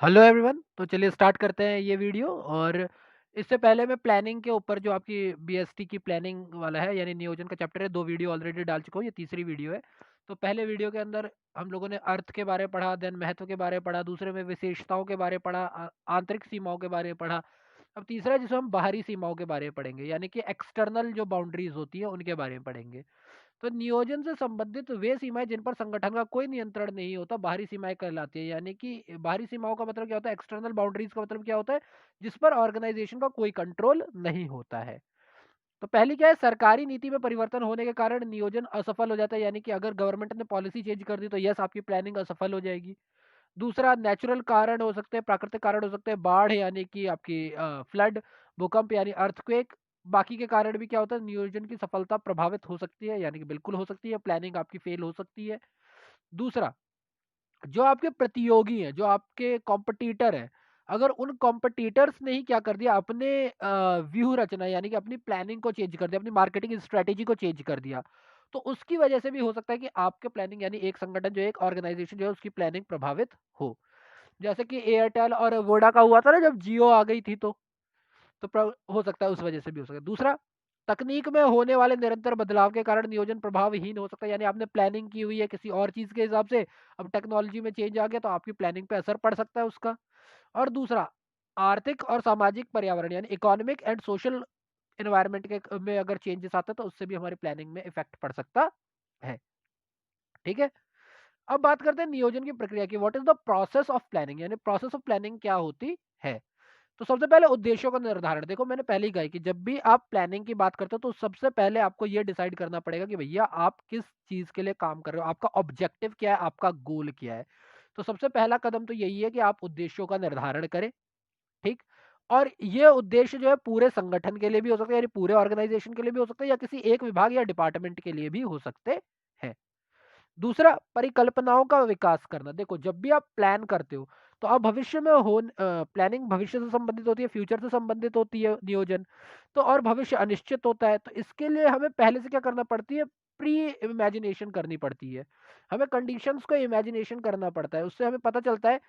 Hello everyone. तो चलिए start करते हैं ये वीडियो। और इससे पहले मैं प्लानिंग के ऊपर जो आपकी बीएसटी की प्लानिंग वाला है यानी नियोजन का चैप्टर है, 2 वीडियो ऑलरेडी डाल चुका हूँ, ये तीसरी वीडियो है। तो पहले वीडियो के अंदर हम लोगों ने अर्थ के बारे में पढ़ा, देन महत्व के बारे में पढ़ा, दूसरे में विशेषताओं के बारे में पढ़ा, आंतरिक सीमाओं के बारे में पढ़ा। अब तीसरा जिसमें हम बाहरी सीमाओं के बारे में पढ़ेंगे यानी कि एक्सटर्नल जो बाउंड्रीज होती है उनके बारे में पढ़ेंगे। तो नियोजन से संबंधित वे सीमाएं जिन पर संगठन का कोई नियंत्रण नहीं होता बाहरी सीमाएं कहलाती है। यानी कि बाहरी सीमाओं का मतलब क्या होता है, एक्सटर्नल बाउंड्रीज का मतलब क्या होता है, जिस पर ऑर्गेनाइजेशन का कोई कंट्रोल नहीं होता है। तो पहली क्या है, सरकारी नीति में परिवर्तन होने के कारण नियोजन असफल हो जाता है। यानी कि अगर गवर्नमेंट ने पॉलिसी चेंज कर दी तो यस आपकी प्लानिंग असफल हो जाएगी। दूसरा नेचुरल कारण हो सकते हैं, प्राकृतिक कारण हो सकते हैं, बाढ़ यानी कि आपकी फ्लड, भूकंप यानी अर्थक्वेक। बाकी के कारण भी क्या होता है, नियोजन की सफलता प्रभावित हो सकती है, यानी कि बिल्कुल हो सकती है, प्लानिंग आपकी फेल हो सकती है। दूसरा, जो आपके प्रतियोगी हैं, जो आपके कॉम्पिटिटर हैं, अगर उन कॉम्पिटिटर्स ने ही क्या कर दिया, अपने व्यूह रचना यानी कि अपनी प्लानिंग को चेंज कर दिया, अपनी मार्केटिंग स्ट्रेटेजी को चेंज कर दिया, तो उसकी वजह से भी हो सकता है कि आपके प्लानिंग यानी एक संगठन जो एक ऑर्गेनाइजेशन जो है उसकी प्लानिंग प्रभावित हो। जैसे कि एयरटेल और वोडा का हुआ था ना जब जियो आ गई थी, तो हो सकता है उस वजह से भी हो सकता है। दूसरा, तकनीक में होने वाले निरंतर बदलाव के कारण नियोजन प्रभावहीन हो सकता है। यानी आपने प्लानिंग की हुई है किसी और चीज के हिसाब से, अब टेक्नोलॉजी में चेंज आ गया तो आपकी प्लानिंग पे असर पड़ सकता है उसका। और दूसरा, आर्थिक और सामाजिक पर्यावरण यानी इकोनॉमिक एंड सोशल एनवायरनमेंट के में अगर चेंजेस आता है तो उससे भी हमारी प्लानिंग में इफेक्ट पड़ सकता है। ठीक है। अब बात करते हैं नियोजन की प्रक्रिया की। What is the process of planning, यानी प्रोसेस ऑफ प्लानिंग क्या होती है। तो सबसे पहले उद्देश्यों का निर्धारण। देखो मैंने पहले ही कहा कि जब भी आप प्लानिंग की बात करते हो तो सबसे पहले आपको यह डिसाइड करना पड़ेगा कि भैया आप किस चीज के लिए काम कर रहे हो, आपका ऑब्जेक्टिव क्या है, आपका गोल क्या है। तो सबसे पहला कदम तो यही है कि आप उद्देश्यों का निर्धारण करें। ठीक। और ये उद्देश्य जो है पूरे संगठन के लिए भी हो सकते हैं, यानी पूरे ऑर्गेनाइजेशन के लिए भी हो सकते हैं, या किसी एक विभाग या डिपार्टमेंट के लिए भी हो सकते हैं। दूसरा, परिकल्पनाओं का विकास करना। देखो जब भी आप प्लान करते हो तो आप भविष्य में हो, प्लानिंग भविष्य से संबंधित होती है, फ्यूचर से संबंधित होती है नियोजन। तो और भविष्य अनिश्चित होता है, तो इसके लिए हमें पहले से क्या करना पड़ती है, प्री इमेजिनेशन करनी पड़ती है। हमें कंडीशंस को इमेजिनेशन करना पड़ता है, उससे हमें पता चलता है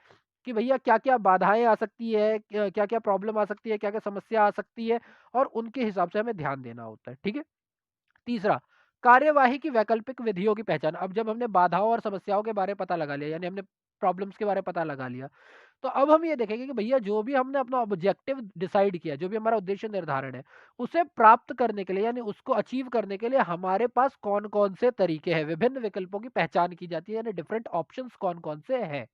कि भैया क्या क्या बाधाएं आ सकती है, क्या क्या प्रॉब्लम आ सकती है, क्या क्या समस्या आ सकती है, और उनके हिसाब से हमें ध्यान देना होता है। ठीक है। तीसरा, कार्यवाही की वैकल्पिक विधियों की पहचान। अब जब हमने बाधाओं और समस्याओं के बारे में पता लगा लिया, यानी हमने प्रॉब्लम्स के बारे में पता लगा लिया, तो अब हम ये देखेंगे कि भैया जो भी हमने अपना ऑब्जेक्टिव डिसाइड किया, जो भी हमारा उद्देश्य निर्धारण है, उसे प्राप्त करने के लिए यानी उसको अचीव करने के लिए हमारे पास कौन कौन से तरीके हैं, विभिन्न विकल्पों की पहचान की जाती है, यानी डिफरेंट ऑप्शंस कौन कौन से हैं।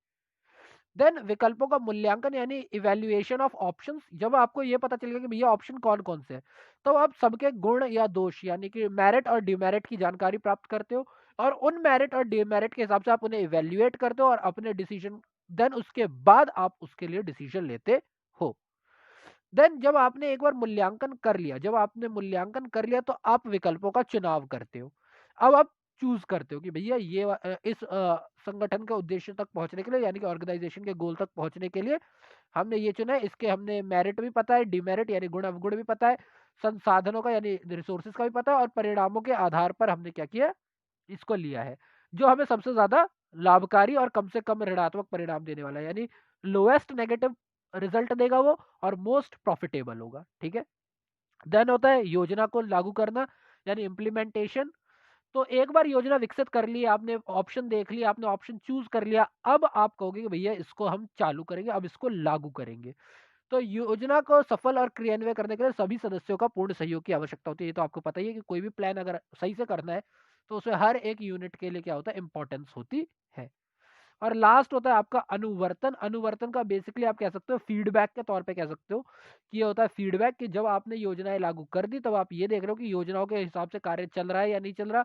देन विकल्पों का मूल्यांकन यानी इवैल्यूएशन ऑफ ऑप्शंस। जब आपको ये पता चलेगा कि भैया ऑप्शन कौन कौन से हैं, तो आप सबके गुण या दोष यानी कि मेरिट और डिमेरिट की जानकारी प्राप्त करते हो, और उन मेरिट और डिमेरिट के हिसाब से आप उन्हें इवैल्यूएट करते हो और अपने डिसीजन, देन उसके बाद आप उसके लिए डिसीजन लेते हो। देन जब आपने एक बार मूल्यांकन कर लिया, जब आपने मूल्यांकन कर लिया तो आप विकल्पों का चुनाव करते हो। अब आप चूज करते हो कि भैया इस संगठन के उद्देश्य तक पहुंचने के लिए यानी कि ऑर्गेनाइजेशन के गोल तक पहुंचने के लिए हमने ये चुना है, इसके हमने मेरिट भी पता है, डिमेरिट यानी गुण अवगुण भी पता है, संसाधनों का यानी रिसोर्सेज का भी पता है, और परिणामों के आधार पर हमने क्या किया, इसको लिया है जो हमें सबसे ज्यादा लाभकारी और कम से कम ऋणात्मक परिणाम देने वाला है, यानी लोएस्ट नेगेटिव रिजल्ट देगा वो, और मोस्ट प्रॉफिटेबल होगा। ठीक है। देन होता है योजना को लागू करना यानी इम्प्लीमेंटेशन। तो एक बार योजना विकसित कर ली, आपने ऑप्शन देख लिया, आपने ऑप्शन चूज कर लिया, अब आप कहोगे कि भैया इसको हम चालू करेंगे, अब इसको लागू करेंगे। तो योजना को सफल और क्रियान्वय करने के लिए सभी सदस्यों का पूर्ण सहयोग की आवश्यकता होती है। ये तो आपको पता ही है कि कोई भी प्लान अगर सही से करना है तो उसमें हर एक यूनिट के लिए क्या होता है, इंपॉर्टेंस होती है। और लास्ट होता है आपका अनुवर्तन। अनुवर्तन का बेसिकली आप कह सकते हो फीडबैक के तौर पे कह सकते हो कि ये होता है फीडबैक, कि जब आपने योजनाएं लागू कर दी तब आप ये देख रहे हो कि योजनाओं के हिसाब से कार्य चल रहा है या नहीं चल रहा,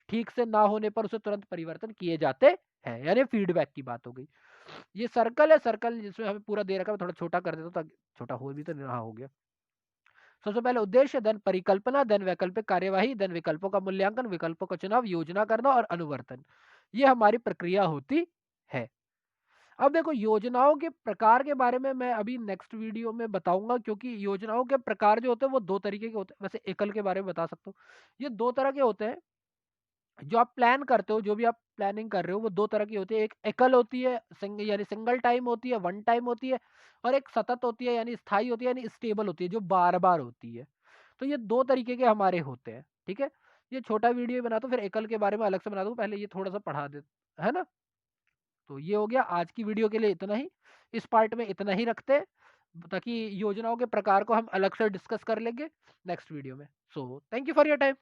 ठीक से ना होने पर उसे तुरंत परिवर्तन किए जाते हैं, यानी फीडबैक की बात हो गई। ये सर्कल है, सर्कल जिसमें हमें पूरा दे रखा है, मैं थोड़ा छोटा कर देता हूँ ताकि छोटा हो भी तो नहीं रहा, हो गया। सबसे पहले उद्देश्य, देन परिकल्पना, देन वैकल्पिक कार्यवाही, देन विकल्पों का मूल्यांकन, विकल्पों का चुनाव, योजना करना और अनुवर्तन। ये हमारी प्रक्रिया होती है। अब देखो योजनाओं के प्रकार के बारे में मैं अभी नेक्स्ट वीडियो में बताऊंगा, क्योंकि योजनाओं के प्रकार जो होते हैं वो दो तरीके के होते हैं। वैसे एकल के बारे में बता सकता हूँ, ये दो तरह के होते हैं। जो आप प्लान करते हो, जो भी आप प्लानिंग कर रहे हो वो 2 तरह की होती है। एक एकल होती है, यानी सिंगल टाइम होती है, वन टाइम होती है, और एक सतत होती है यानी स्थायी होती है, यानी स्टेबल होती है, जो बार-बार होती है। तो ये 2 तरीके के हमारे होते हैं, ठीक है? ये छोटा वीडियो ही बनाता हूँ, फिर एकल के बारे में अलग से बना दूँ, पहले ये थोड़ा-सा पढ़ा दे, है ना? तो ये हो गया आज की वीडियो के लिए इतना ही। इस पार्ट में इतना ही रखते हैं, ताकि योजनाओं के प्रकार को हम अलग से डिस्कस कर लेंगे नेक्स्ट वीडियो में। So thank you for your time.